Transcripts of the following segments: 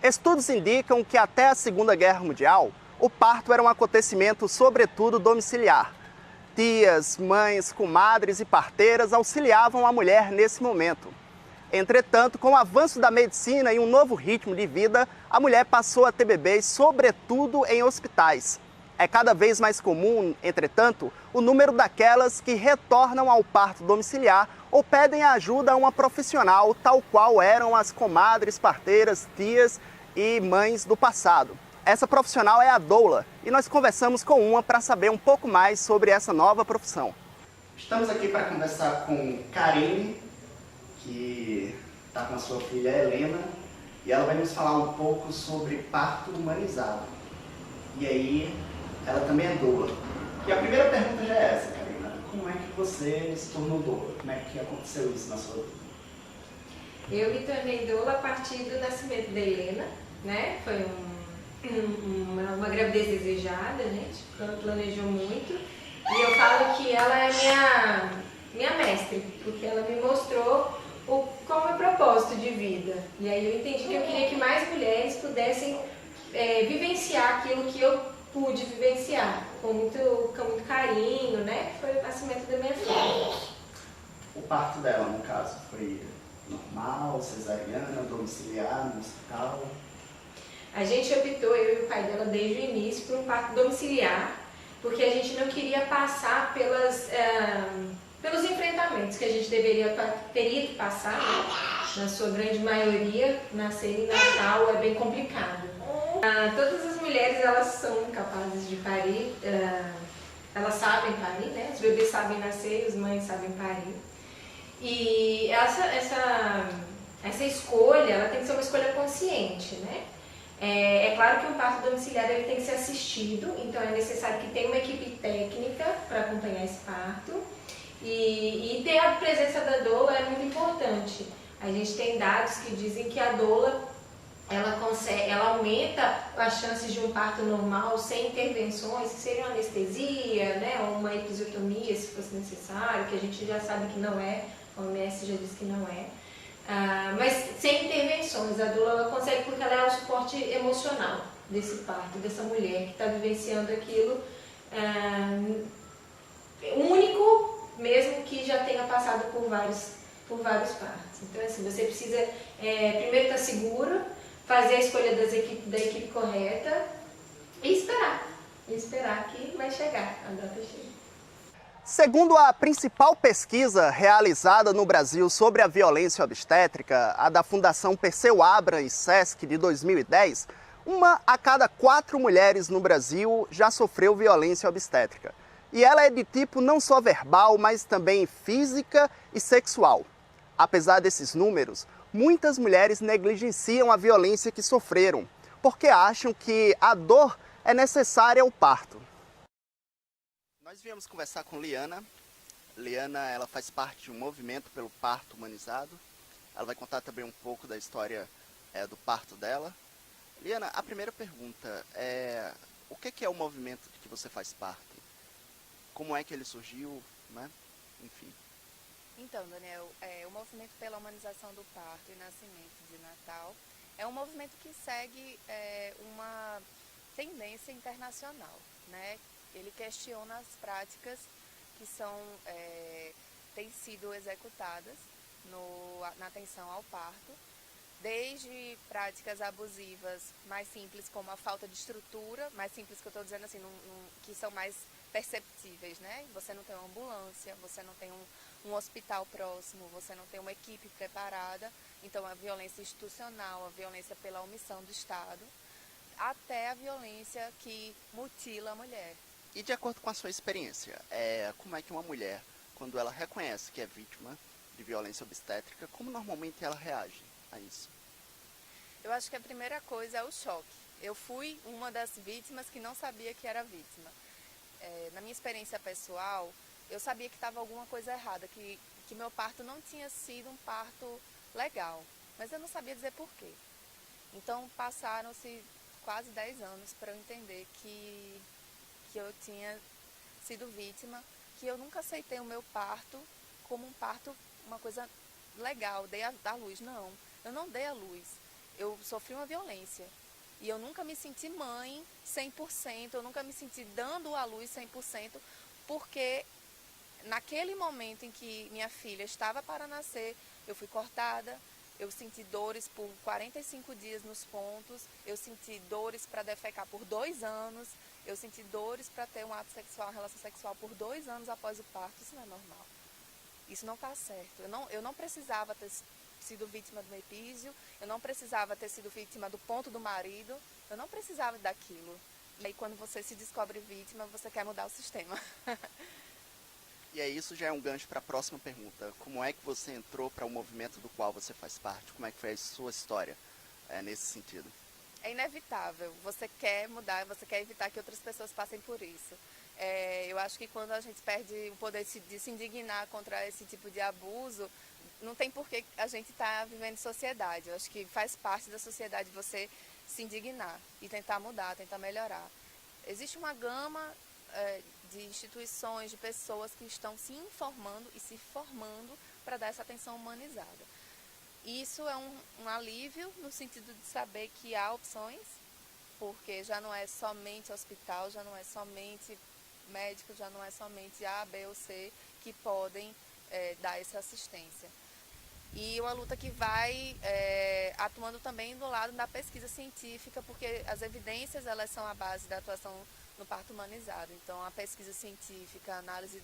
Estudos indicam que até a Segunda Guerra Mundial, o parto era um acontecimento sobretudo domiciliar. Tias, mães, comadres e parteiras auxiliavam a mulher nesse momento. Entretanto, com o avanço da medicina e um novo ritmo de vida, a mulher passou a ter bebês, sobretudo em hospitais. É cada vez mais comum, entretanto, o número daquelas que retornam ao parto domiciliar ou pedem ajuda a uma profissional, tal qual eram as comadres, parteiras, tias e mães do passado. Essa profissional é a doula e nós conversamos com uma para saber um pouco mais sobre essa nova profissão. Estamos aqui para conversar com Karine, que está com a sua filha Helena, e ela vai nos falar um pouco sobre parto humanizado. E aí, ela também é doula. E a primeira pergunta já é essa, Karina. Como é que você se tornou doula? Como é que aconteceu isso na sua vida? Eu me tornei doula a partir do nascimento da Helena, né? Foi uma gravidez desejada, a gente planejou muito. E eu falo que ela é minha mestre, porque ela me mostrou qual é o propósito de vida. E aí eu entendi que eu queria que mais mulheres pudessem vivenciar aquilo que eu pude vivenciar, com muito carinho, né? Foi o nascimento da minha filha. O parto dela, no caso, foi normal, cesariana, domiciliar, no hospital? A gente optou, eu e o pai dela, desde o início, por um parto domiciliar, porque a gente não queria passar pelos enfrentamentos que a gente teria que passar, né? Na sua grande maioria, nascer em Natal é bem complicado. Todas as mulheres, elas são capazes de parir, elas sabem parir, né? Os bebês sabem nascer, as mães sabem parir. E essa escolha, ela tem que ser uma escolha consciente, né? É claro que um parto domiciliar ele tem que ser assistido, então é necessário que tenha uma equipe técnica para acompanhar esse parto. E ter a presença da doula é muito importante. A gente tem dados que dizem que a doula ela aumenta as chances de um parto normal sem intervenções, que seria uma anestesia, né, ou uma episiotomia, se fosse necessário, que a gente já sabe que não é, a OMS já disse que não é. Mas sem intervenções, a doula ela consegue porque ela é o suporte emocional desse parto, dessa mulher que está vivenciando aquilo único, mesmo que já tenha passado por vários partos. Então, assim, você precisa primeiro estar seguro, fazer a escolha da equipe correta e esperar que vai chegar, a data chega. Segundo a principal pesquisa realizada no Brasil sobre a violência obstétrica, a da Fundação Perseu Abrams e Sesc de 2010, 1 a cada 4 mulheres no Brasil já sofreu violência obstétrica. E ela é de tipo não só verbal, mas também física e sexual. Apesar desses números, muitas mulheres negligenciam a violência que sofreram, porque acham que a dor é necessária ao parto. Nós viemos conversar com Liana. Liana, ela faz parte de um movimento pelo parto humanizado. Ela vai contar também um pouco da história do parto dela. Liana, a primeira pergunta é: o que é o movimento de que você faz parte? Como é que ele surgiu, né? Enfim. Então, Daniel, o movimento pela humanização do parto e nascimento de Natal é um movimento que segue uma tendência internacional, né? Ele questiona as práticas que têm sido executadas na atenção ao parto, desde práticas abusivas mais simples, como a falta de estrutura, mais simples que eu estou dizendo assim, que são mais perceptíveis, né? Você não tem uma ambulância, você não tem um hospital próximo, você não tem uma equipe preparada, então a violência institucional, a violência pela omissão do Estado, até a violência que mutila a mulher. E de acordo com a sua experiência, como é que uma mulher, quando ela reconhece que é vítima de violência obstétrica, como normalmente ela reage a isso? Eu acho que a primeira coisa é o choque. Eu fui uma das vítimas que não sabia que era vítima. Na minha experiência pessoal, eu sabia que estava alguma coisa errada, que meu parto não tinha sido um parto legal, mas eu não sabia dizer por quê. Então passaram-se quase 10 anos para eu entender que eu tinha sido vítima, que eu nunca aceitei o meu parto como um parto, uma coisa legal, dei a luz. Não, eu não dei a luz. eu sofri uma violência. E eu nunca me senti mãe 100%, eu nunca me senti dando à luz 100%, porque naquele momento em que minha filha estava para nascer, eu fui cortada, eu senti dores por 45 dias nos pontos, eu senti dores para defecar por 2 anos, eu senti dores para ter um ato sexual, uma relação sexual por 2 anos após o parto. Isso não é normal. Isso não está certo. Eu não precisava ter sido vítima do epísio, eu não precisava ter sido vítima do ponto do marido, eu não precisava daquilo. E aí quando você se descobre vítima, você quer mudar o sistema. E aí isso já é um gancho para a próxima pergunta. Como é que você entrou para o movimento do qual você faz parte? Como é que foi a sua história nesse sentido? É inevitável. Você quer mudar, você quer evitar que outras pessoas passem por isso. Eu acho que quando a gente perde o poder de se indignar contra esse tipo de abuso, não tem por que a gente estar vivendo em sociedade. Eu acho que faz parte da sociedade você se indignar e tentar mudar, tentar melhorar. Existe uma gama de instituições, de pessoas que estão se informando e se formando para dar essa atenção humanizada. Isso é um alívio no sentido de saber que há opções, porque já não é somente hospital, já não é somente médico, já não é somente A, B ou C que podem dar essa assistência. E uma luta que vai atuando também do lado da pesquisa científica, porque as evidências elas são a base da atuação no parto humanizado. Então, a pesquisa científica, a análise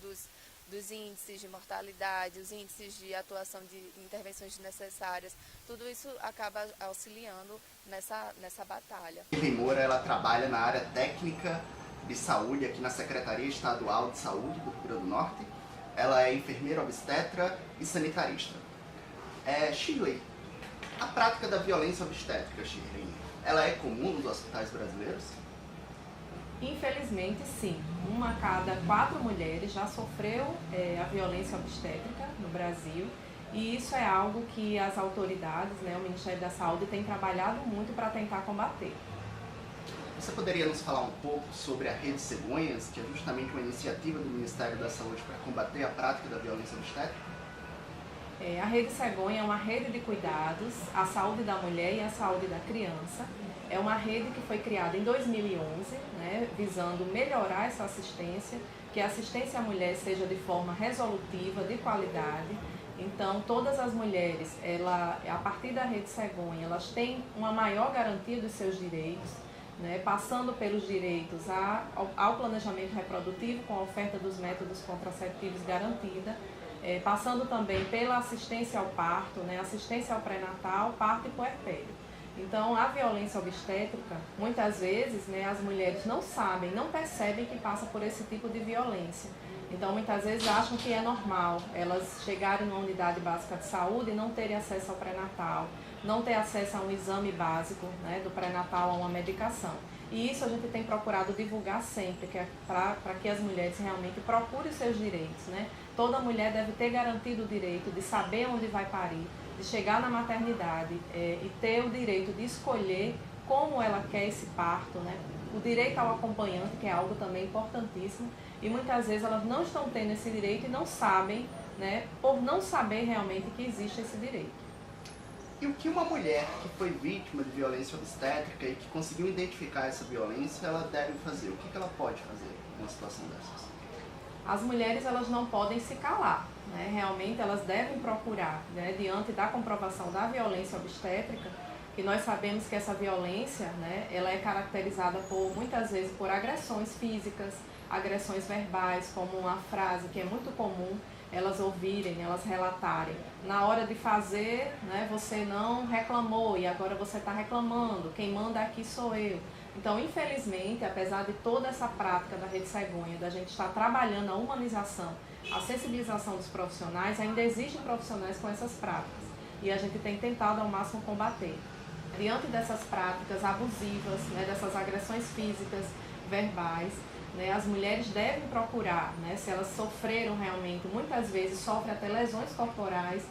dos índices de mortalidade, os índices de atuação de intervenções necessárias, tudo isso acaba auxiliando nessa batalha. Shirley Moura, ela trabalha na área técnica de saúde aqui na Secretaria Estadual de Saúde do Rio Grande do Norte. Ela é enfermeira obstetra e sanitarista. Shirley, a prática da violência obstétrica, Shirley, ela é comum nos hospitais brasileiros? Infelizmente, sim. 1 a cada 4 mulheres já sofreu a violência obstétrica no Brasil, e isso é algo que as autoridades, o Ministério da Saúde, tem trabalhado muito para tentar combater. Você poderia nos falar um pouco sobre a Rede Cegonhas, que é justamente uma iniciativa do Ministério da Saúde para combater a prática da violência obstétrica? A Rede Cegonha é uma rede de cuidados à saúde da mulher e à saúde da criança. É uma rede que foi criada em 2011, visando melhorar essa assistência, que a assistência à mulher seja de forma resolutiva, de qualidade. Então, todas as mulheres, a partir da Rede Cegonha, elas têm uma maior garantia dos seus direitos, passando pelos direitos ao planejamento reprodutivo, com a oferta dos métodos contraceptivos garantida, passando também pela assistência ao parto, assistência ao pré-natal, parto e puerpério. Então, a violência obstétrica, muitas vezes, as mulheres não sabem, não percebem que passa por esse tipo de violência. Então, muitas vezes acham que é normal elas chegarem numa unidade básica de saúde e não terem acesso ao pré-natal, não ter acesso a um exame básico do pré-natal, a uma medicação. E isso a gente tem procurado divulgar sempre, para que as mulheres realmente procurem os seus direitos. Toda mulher deve ter garantido o direito de saber onde vai parir, de chegar na maternidade e ter o direito de escolher como ela quer esse parto, o direito ao acompanhante, que é algo também importantíssimo, e muitas vezes elas não estão tendo esse direito e não sabem, por não saber realmente que existe esse direito. E o que uma mulher que foi vítima de violência obstétrica e que conseguiu identificar essa violência, ela deve fazer? O que ela pode fazer numa situação dessas? As mulheres, elas não podem se calar, realmente elas devem procurar, diante da comprovação da violência obstétrica, que nós sabemos que essa violência, ela é caracterizada muitas vezes por agressões físicas, agressões verbais, como uma frase que é muito comum elas ouvirem, elas relatarem. Na hora de fazer, você não reclamou e agora você está reclamando, quem manda aqui sou eu. Então, infelizmente, apesar de toda essa prática da Rede Cegonha, da gente estar trabalhando a humanização, a sensibilização dos profissionais, ainda existem profissionais com essas práticas e a gente tem tentado ao máximo combater. Diante dessas práticas abusivas, dessas agressões físicas, verbais, as mulheres devem procurar, se elas sofreram realmente, muitas vezes sofrem até lesões corporais,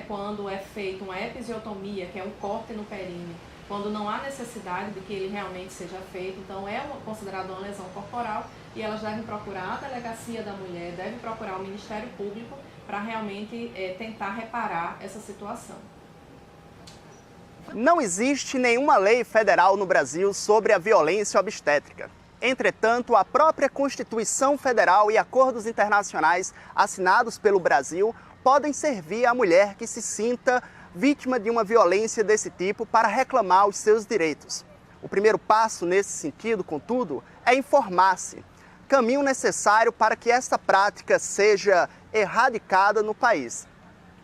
quando é feita uma episiotomia, que é um corte no períneo, quando não há necessidade de que ele realmente seja feito, então considerado uma lesão corporal, e elas devem procurar a delegacia da mulher, devem procurar o Ministério Público para realmente tentar reparar essa situação. Não existe nenhuma lei federal no Brasil sobre a violência obstétrica. Entretanto, a própria Constituição Federal e acordos internacionais assinados pelo Brasil podem servir à mulher que se sinta vítima de uma violência desse tipo para reclamar os seus direitos. O primeiro passo nesse sentido, contudo, é informar-se. Caminho necessário para que esta prática seja erradicada no país.